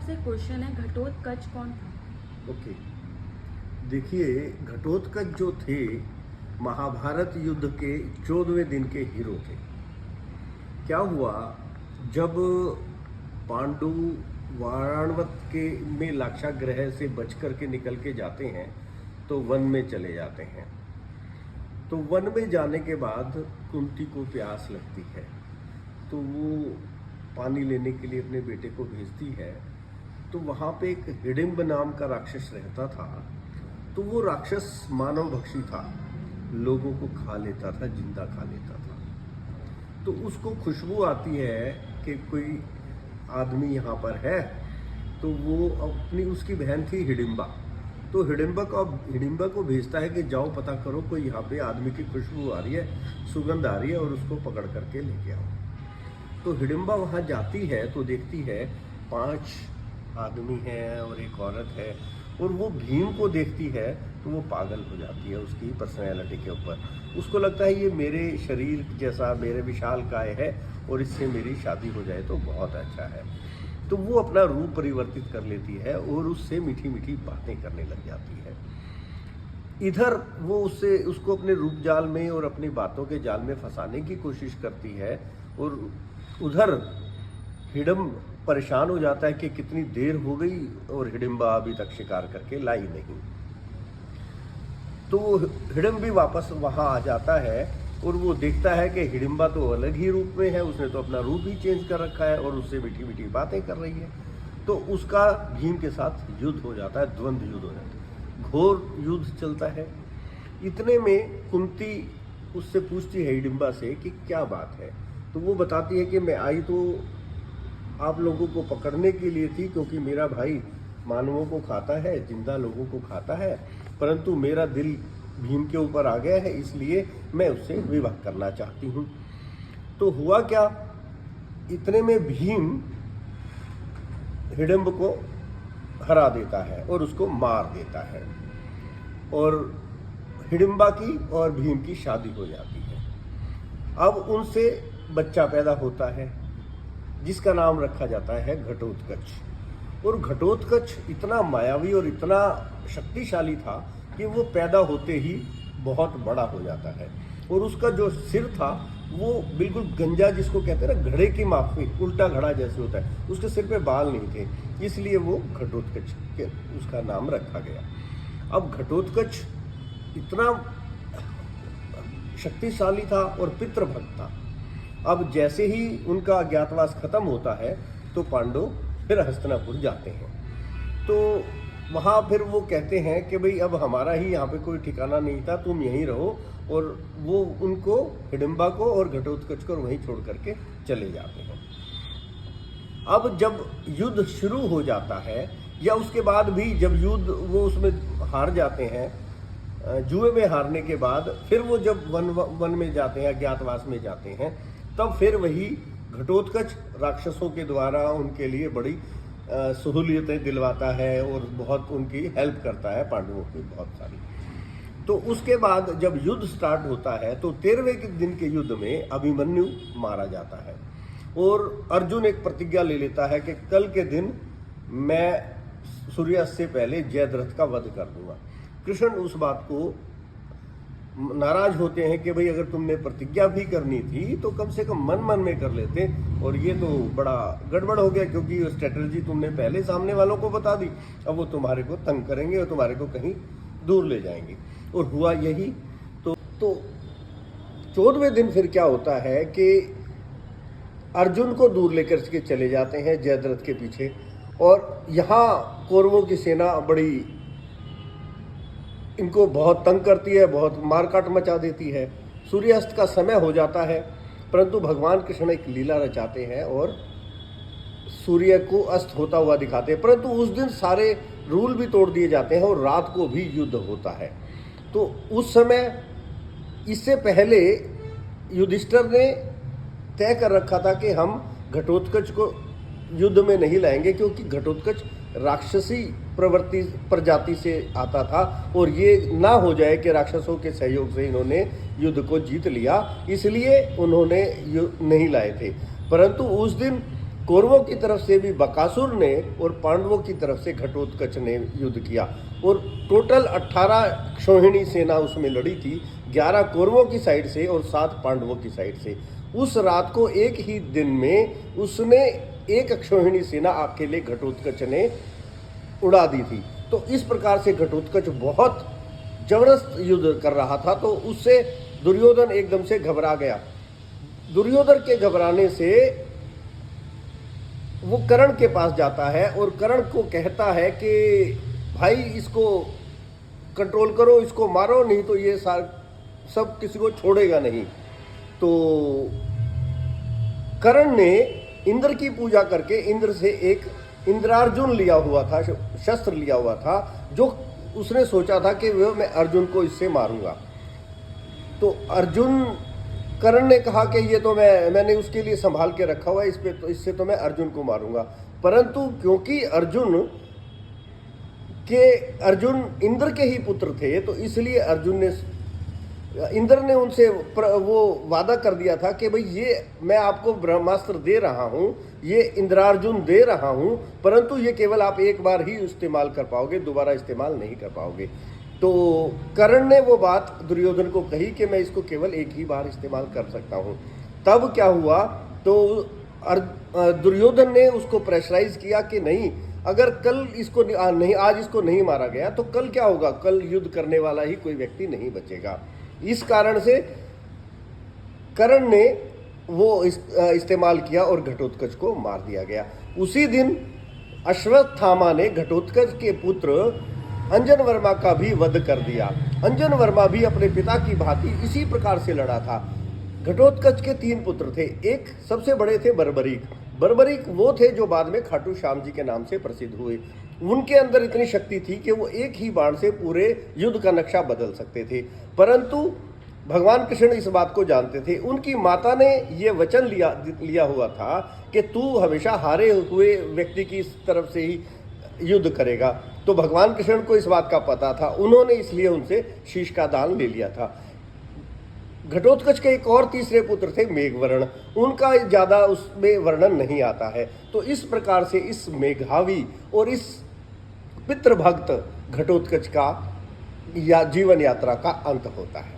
आपसे क्वेश्चन है, घटोत्कच कौन था? ओके, देखिए घटोत्कच जो थे महाभारत युद्ध के 14वें दिन के हीरो थे। क्या हुआ, जब पांडु वाराणवत के में लाक्षागृह से बच करके निकल के जाते हैं तो वन में चले जाते हैं। तो वन में जाने के बाद कुंती को प्यास लगती है, तो वो पानी लेने के लिए अपने बेटे को भेजती है। तो वहाँ पे एक हिडिंब नाम का राक्षस रहता था। तो वो राक्षस मानव भक्षी था, लोगों को खा लेता था, जिंदा खा लेता था। तो उसको खुशबू आती है कि कोई आदमी यहाँ पर है। तो वो अपनी, उसकी बहन थी हिडिंबा, तो हिडिंबा को भेजता है कि जाओ पता करो कोई यहाँ पे आदमी की खुशबू आ रही है, सुगंध आ रही है, और उसको पकड़ करके लेके आओ। तो हिडिंबा वहाँ जाती है तो देखती है 5 आदमी हैं और एक औरत है, और वो भीम को देखती है तो वो पागल हो जाती है उसकी पर्सनैलिटी के ऊपर। उसको लगता है ये मेरे शरीर जैसा, मेरे विशालकाय है, और इससे मेरी शादी हो जाए तो बहुत अच्छा है। तो वो अपना रूप परिवर्तित कर लेती है और उससे मीठी मीठी बातें करने लग जाती है। इधर वो उसको अपने रूप जाल में और अपनी बातों के जाल में फंसाने की कोशिश करती है, और उधर हिडिंब परेशान हो जाता है कि कितनी देर हो गई और हिडिंबा अभी तक शिकार करके लाई नहीं। तो हिडिंब भी वापस वहां आ जाता है और वो देखता है कि हिडिंबा तो अलग ही रूप में है, उसने तो अपना रूप ही चेंज कर रखा है और उससे मीठी मीठी बातें कर रही है। तो उसका भीम के साथ युद्ध हो जाता है, द्वंद्व युद्ध हो जाता है, घोर युद्ध चलता है। इतने में कुंती उससे पूछती है हिडिंबा से कि क्या बात है। तो वो बताती है कि मैं आई तो आप लोगों को पकड़ने के लिए थी, क्योंकि मेरा भाई मानवों को खाता है, जिंदा लोगों को खाता है, परंतु मेरा दिल भीम के ऊपर आ गया है, इसलिए मैं उससे विवाह करना चाहती हूँ। तो हुआ क्या, इतने में भीम हिडिंब को हरा देता है और उसको मार देता है, और हिडिंबा की और भीम की शादी हो जाती है। अब उनसे बच्चा पैदा होता है जिसका नाम रखा जाता है घटोत्कच। और घटोत्कच इतना मायावी और इतना शक्तिशाली था कि वो पैदा होते ही बहुत बड़ा हो जाता है, और उसका जो सिर था वो बिल्कुल गंजा, जिसको कहते हैं ना घड़े की माफी, उल्टा घड़ा जैसे होता है, उसके सिर पे बाल नहीं थे, इसलिए वो घटोत्कच के उसका नाम रखा गया। अब घटोत्कच इतना शक्तिशाली था और पितृभक्त था। अब जैसे ही उनका अज्ञातवास खत्म होता है तो पांडव फिर हस्तिनापुर जाते हैं। तो वहाँ फिर वो कहते हैं कि भाई अब हमारा ही यहाँ पे कोई ठिकाना नहीं था, तुम यहीं रहो, और वो उनको, हिडिंबा को और घटोत्कच को वहीं छोड़ करके चले जाते हैं। अब जब युद्ध शुरू हो जाता है, या उसके बाद भी जब युद्ध वो उसमें हार जाते हैं, जुए में हारने के बाद फिर वो जब वन में जाते हैं, अज्ञातवास में जाते हैं, तब फिर वही घटोत्कच राक्षसों के द्वारा उनके लिए बड़ी सहूलियतें दिलवाता है और बहुत उनकी हेल्प करता है, पांडवों की बहुत सारी। तो उसके बाद जब युद्ध स्टार्ट होता है तो 13वें दिन के युद्ध में अभिमन्यु मारा जाता है, और अर्जुन एक प्रतिज्ञा ले लेता है कि कल के दिन मैं सूर्यास्त से पहले जयद्रथ का वध कर दूंगा। कृष्ण उस बात को नाराज होते हैं कि भाई अगर तुमने प्रतिज्ञा भी करनी थी तो कम से कम मन मन में कर लेते, और ये तो बड़ा गड़बड़ हो गया, क्योंकि स्ट्रेटजी तुमने पहले सामने वालों को बता दी, अब वो तुम्हारे को तंग करेंगे और तुम्हारे को कहीं दूर ले जाएंगे। और हुआ यही। तो 14वें दिन फिर क्या होता है कि अर्जुन को दूर लेकर के चले जाते हैं जयद्रथ के पीछे, और यहाँ कौरवों की सेना बड़ी इनको बहुत तंग करती है, बहुत मारकाट मचा देती है। सूर्यास्त का समय हो जाता है, परंतु भगवान कृष्ण एक लीला रचाते हैं और सूर्य को अस्त होता हुआ दिखाते हैं, परंतु उस दिन सारे रूल भी तोड़ दिए जाते हैं और रात को भी युद्ध होता है। तो उस समय, इससे पहले युधिष्ठिर ने तय कर रखा था कि हम घटोत्कच को युद्ध में नहीं लाएंगे, क्योंकि घटोत्कच राक्षसी प्रजाति से आता था, और ये ना हो जाए कि राक्षसों के सहयोग से इन्होंने युद्ध को जीत लिया, इसलिए उन्होंने नहीं लाए थे। परंतु उस दिन कौरवों की तरफ से भी बकासुर ने और पांडवों की तरफ से घटोत्कच ने युद्ध किया और टोटल 18 क्षोहिणी सेना उसमें लड़ी थी, 11 कौरवों की साइड से और 7 पांडवों की साइड से। उस रात को एक ही दिन में उसने एक अक्षोहिणी सेना अकेले घटोत्कच ने उड़ा दी थी। तो इस प्रकार से घटोत्कच बहुत जबरदस्त युद्ध कर रहा था, तो उससे दुर्योधन एकदम से घबरा गया। दुर्योधन के घबराने से वो कर्ण के पास जाता है और कर्ण को कहता है कि भाई इसको कंट्रोल करो, इसको मारो, नहीं तो ये सब किसी को छोड़ेगा नहीं। तो कर्ण ने इंद्र की पूजा करके इंद्र से एक इंद्रार्जुन लिया हुआ था, शस्त्र लिया हुआ था, जो उसने सोचा था कि वो मैं अर्जुन को इससे मारूंगा। तो अर्जुन कर्ण ने कहा कि ये तो मैंने उसके लिए संभाल के रखा हुआ है, इससे तो मैं अर्जुन को मारूंगा। परंतु क्योंकि अर्जुन इंद्र के ही पुत्र थे, तो इसलिए इंद्र ने उनसे वो वादा कर दिया था कि भाई ये मैं आपको ब्रह्मास्त्र दे रहा हूँ, ये इंद्रार्जुन दे रहा हूँ, परंतु ये केवल आप एक बार ही इस्तेमाल कर पाओगे, दोबारा इस्तेमाल नहीं कर पाओगे। तो कर्ण ने वो बात दुर्योधन को कही कि मैं इसको केवल एक ही बार इस्तेमाल कर सकता हूँ। तब क्या हुआ, तो दुर्योधन ने उसको प्रेशराइज किया कि नहीं, अगर कल इसको नहीं, आज इसको नहीं मारा गया तो कल क्या होगा, कल युद्ध करने वाला ही कोई व्यक्ति नहीं बचेगा। इस कारण से कर्ण ने वो इस्तेमाल किया और घटोत्कच को मार दिया गया। उसी दिन अश्वत्थामा ने घटोत्कच के पुत्र अंजन वर्मा का भी वध कर दिया। अंजन वर्मा भी अपने पिता की भांति इसी प्रकार से लड़ा था। घटोत्कच के 3 पुत्र थे। एक सबसे बड़े थे बर्बरीक वो थे जो बाद में खाटू श्याम जी के नाम से प्रसिद्ध हुए। उनके अंदर इतनी शक्ति थी कि वो एक ही बाण से पूरे युद्ध का नक्शा बदल सकते थे, परंतु भगवान कृष्ण इस बात को जानते थे। उनकी माता ने ये वचन लिया हुआ था कि तू हमेशा हारे हुए व्यक्ति की तरफ से ही युद्ध करेगा। तो भगवान कृष्ण को इस बात का पता था, उन्होंने इसलिए उनसे शीश का दान ले लिया था। घटोत्कच के एक और तीसरे पुत्र थे मेघवर्ण, उनका ज़्यादा उसमें वर्णन नहीं आता है। तो इस प्रकार से इस मेघावी और इस पितृभक्त घटोत्कच का जीवन यात्रा का अंत होता है।